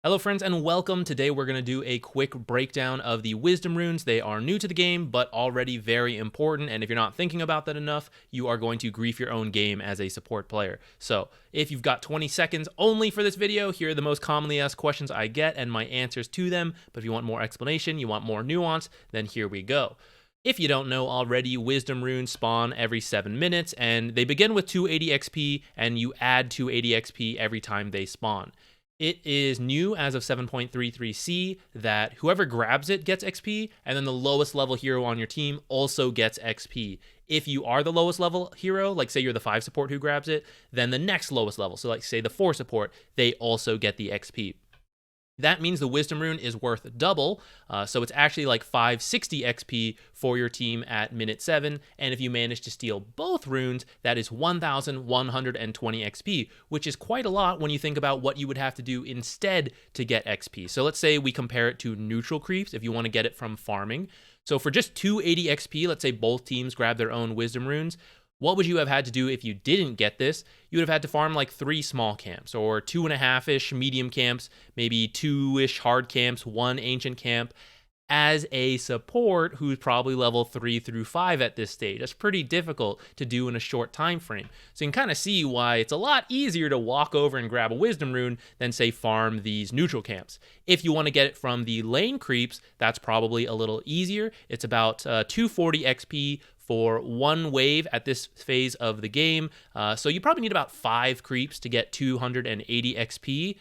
Hello friends and welcome. Today we're going to do a quick breakdown of the wisdom runes. They are new to the game but already very important, and if you're not thinking about that enough, you are going to grief your own game as a support player. So if you've got 20 seconds only for this video, here are the most commonly asked questions I get and my answers to them. But if you want more explanation, you want more nuance, then here we go. If you don't know already, wisdom runes spawn every 7 minutes and they begin with 280 XP and you add 280 XP every time they spawn. It is new as of 7.33c that whoever grabs it gets XP, and then the lowest level hero on your team also gets XP. If you are the lowest level hero, like say you're the 5 support who grabs it, then the next lowest level, so like say the 4 support, they also get the XP. That means the wisdom rune is worth double, so it's actually like 560 XP for your team at minute 7, and if you manage to steal both runes, that is 1,120 XP, which is quite a lot when you think about what you would have to do instead to get XP. So let's say we compare it to neutral creeps if you want to get it from farming. So for just 280 XP, let's say both teams grab their own wisdom runes, what would you have had to do if you didn't get this? You would have had to farm like 3 small camps, or 2.5-ish medium camps, maybe 2-ish hard camps, 1 ancient camp, as a support who's probably level 3 through 5 at this stage. That's pretty difficult to do in a short time frame. So you can kind of see why it's a lot easier to walk over and grab a wisdom rune than say farm these neutral camps. If you want to get it from the lane creeps, that's probably a little easier. It's about 240 XP for 1 wave at this phase of the game. So you probably need about 5 creeps to get 280 XP.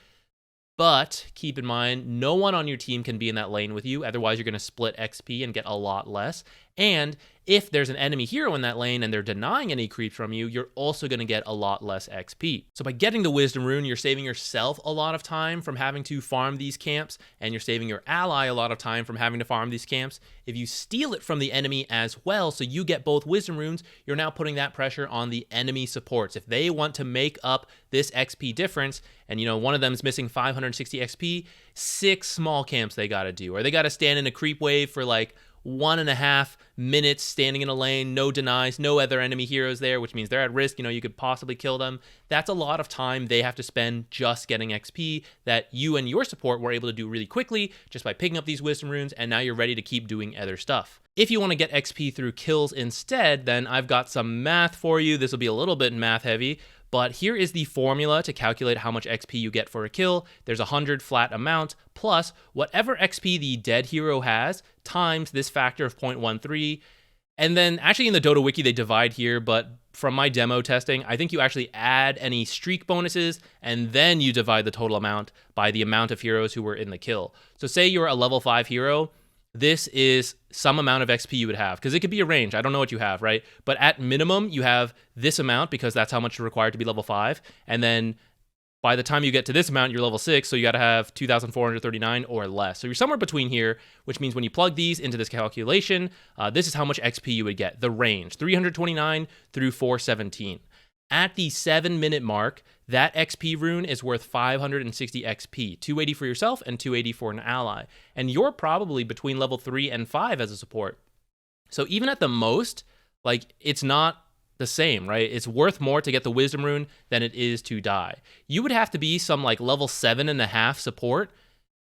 But keep in mind, no one on your team can be in that lane with you. Otherwise, you're going to split XP and get a lot less. And if there's an enemy hero in that lane and they're denying any creeps from you, you're also going to get a lot less XP. So by getting the wisdom rune, you're saving yourself a lot of time from having to farm these camps, and you're saving your ally a lot of time from having to farm these camps. If you steal it from the enemy as well, so you get both wisdom runes, you're now putting that pressure on the enemy supports. If they want to make up this XP difference, and one of them is missing 560 XP, 6 small camps they got to do, or they got to stand in a creep wave for like 1.5 minutes standing in a lane, no denies, no other enemy heroes there, which means they're at risk. You could possibly kill them. That's a lot of time they have to spend just getting XP that you and your support were able to do really quickly just by picking up these wisdom runes, and now you're ready to keep doing other stuff. If you want to get XP through kills instead, then I've got some math for you. This will be a little bit math heavy, but here is the formula to calculate how much XP you get for a kill. There's 100 flat amount plus whatever XP the dead hero has times this factor of 0.13. And then actually in the Dota wiki they divide here, but from my demo testing, I think you actually add any streak bonuses and then you divide the total amount by the amount of heroes who were in the kill. So say you're a level 5 hero, this is some amount of XP you would have, because it could be a range. I don't know what you have, right? But at minimum, you have this amount because that's how much you're required to be level 5. And then by the time you get to this amount, you're level 6, so you got to have 2,439 or less. So you're somewhere between here, which means when you plug these into this calculation, this is how much XP you would get. The range, 329 through 417. At the 7-minute mark, that XP rune is worth 560 XP, 280 for yourself and 280 for an ally. And you're probably between level 3 and 5 as a support. So even at the most, it's not the same, right? It's worth more to get the wisdom rune than it is to die. You would have to be some level 7.5 support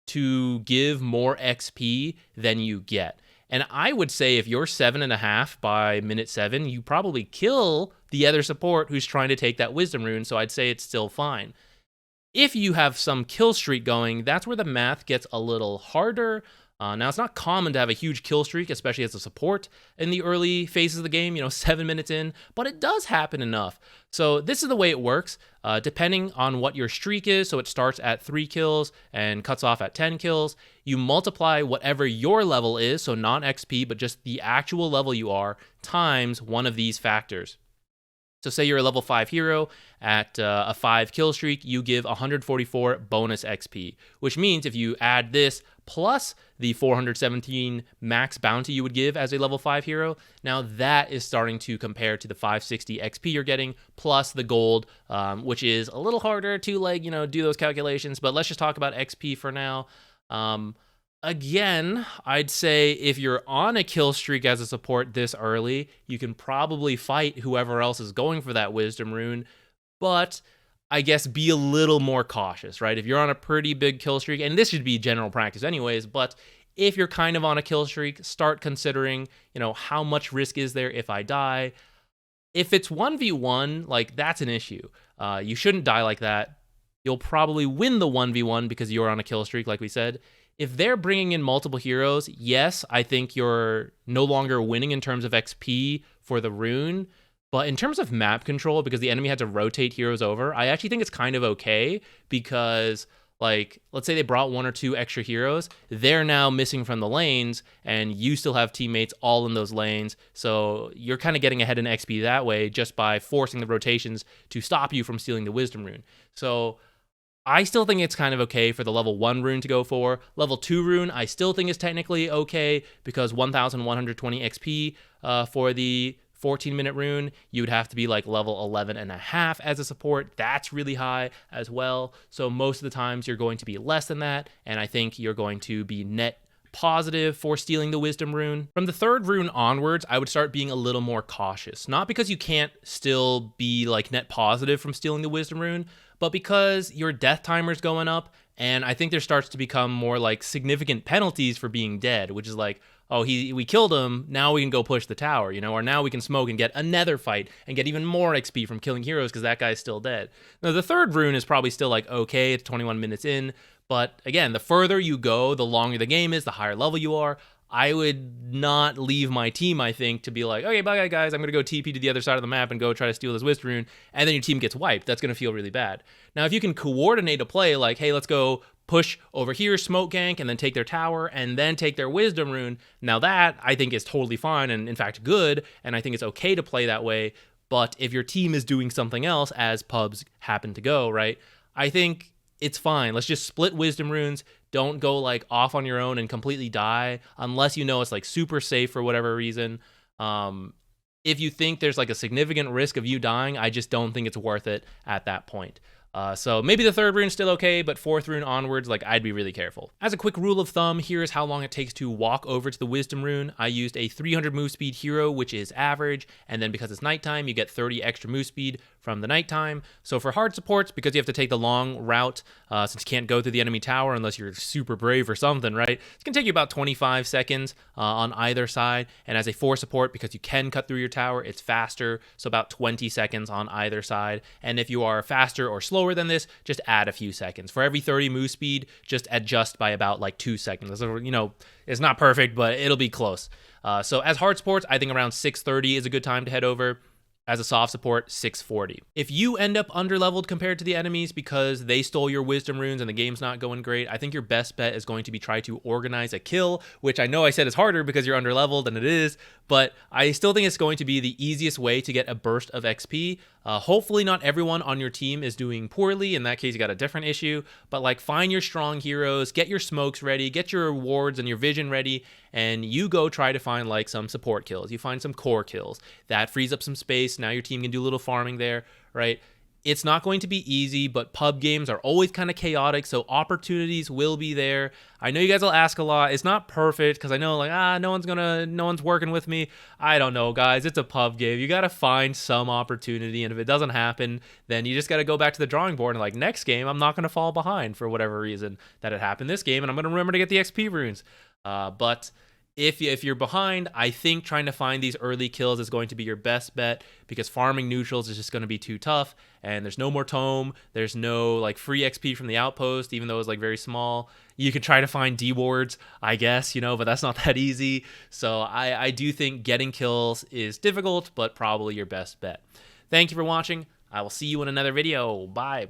to give more XP than you get. And I would say if you're 7.5 by minute 7, you probably kill the other support who's trying to take that wisdom rune, so I'd say it's still fine. If you have some kill streak going, that's where the math gets a little harder. Now, it's not common to have a huge kill streak, especially as a support in the early phases of the game, 7 minutes in, but it does happen enough. So this is the way it works, depending on what your streak is. So it starts at 3 kills and cuts off at 10 kills. You multiply whatever your level is, so not XP, but just the actual level you are, times one of these factors. So say you're a level 5 hero at a 5 kill streak, you give 144 bonus XP, which means if you add this plus the 417 max bounty you would give as a level 5 hero, now that is starting to compare to the 560 XP you're getting plus the gold, which is a little harder to do those calculations, but let's just talk about XP for now. Again, I'd say if you're on a kill streak as a support this early, you can probably fight whoever else is going for that wisdom rune, but I guess, be a little more cautious, right? If you're on a pretty big kill streak, and this should be general practice anyways, but if you're kind of on a kill streak, start considering, how much risk is there if I die? If it's 1v1, like, that's an issue. You shouldn't die like that. You'll probably win the 1v1 because you're on a kill streak, like we said. If they're bringing in multiple heroes, yes, I think you're no longer winning in terms of XP for the rune. But in terms of map control, because the enemy had to rotate heroes over, I actually think it's kind of okay because, like, let's say they brought 1 or 2 extra heroes, they're now missing from the lanes, and you still have teammates all in those lanes. So you're kind of getting ahead in XP that way just by forcing the rotations to stop you from stealing the Wisdom rune. So I still think it's kind of okay for the level 1 rune to go for. Level 2 rune, I still think is technically okay because 1,120 XP for the 14-minute rune, you would have to be like level 11 and a half as a support. That's really high as well. So most of the times you're going to be less than that, and I think you're going to be net positive for stealing the Wisdom rune. From the 3rd rune onwards, I would start being a little more cautious. Not because you can't still be like net positive from stealing the Wisdom rune, but because your death timer's going up, and I think there starts to become more like significant penalties for being dead, which is like, oh, we killed him, now we can go push the tower, or now we can smoke and get another fight and get even more XP from killing heroes because that guy's still dead. Now, the 3rd rune is probably still like, okay, it's 21 minutes in, but again, the further you go, the longer the game is, the higher level you are. I would not leave my team, I think, to be like, okay, bye guys, I'm going to go TP to the other side of the map and go try to steal this Wisdom rune, and then your team gets wiped. That's going to feel really bad. Now, if you can coordinate a play like, hey, let's go push over here, smoke gank, and then take their tower, and then take their Wisdom rune, now that, I think, is totally fine, and in fact, good, and I think it's okay to play that way. But if your team is doing something else, as pubs happen to go, right, I think it's fine. Let's just split Wisdom runes. Don't go like off on your own and completely die unless you know it's like super safe for whatever reason. If you think there's like a significant risk of you dying, I just don't think it's worth it at that point. So maybe the 3rd rune's still okay, but 4th rune onwards, like, I'd be really careful. As a quick rule of thumb, here's how long it takes to walk over to the Wisdom rune. I used a 300 move speed hero, which is average, and then because it's nighttime, you get 30 extra move speed from the nighttime. So for hard supports, because you have to take the long route, since you can't go through the enemy tower unless you're super brave or something, right? It's gonna take you about 25 seconds on either side. And as a 4 support, because you can cut through your tower, it's faster, so about 20 seconds on either side. And if you are faster or slower than this, just add a few seconds. For every 30 move speed, just adjust by about like 2 seconds. So, it's not perfect, but it'll be close. So as hard supports, I think around 6:30 is a good time to head over. As a soft support, 640. If you end up underleveled compared to the enemies because they stole your Wisdom runes and the game's not going great, I think your best bet is going to be try to organize a kill, which I know I said is harder because you're underleveled, and it is, but I still think it's going to be the easiest way to get a burst of XP. Hopefully not everyone on your team is doing poorly. In that case, you got a different issue, but like, find your strong heroes, get your smokes ready, get your wards and your vision ready, and you go try to find like some support kills. You find some core kills. That frees up some space. Now your team can do a little farming there, right? It's not going to be easy, but pub games are always kind of chaotic, so opportunities will be there. I know you guys will ask a lot. It's not perfect because I know like, no one's working with me. I don't know, guys. It's a pub game. You got to find some opportunity, and if it doesn't happen, then you just got to go back to the drawing board and like, next game, I'm not going to fall behind for whatever reason that it happened this game, and I'm going to remember to get the XP runes. But if you're behind, I think trying to find these early kills is going to be your best bet because farming neutrals is just going to be too tough, and there's no more tome, there's no like free XP from the outpost, even though it's like very small. You can try to find D wards, I guess, but that's not that easy. So I do think getting kills is difficult, but probably your best bet. Thank you for watching. I will see you in another video. Bye.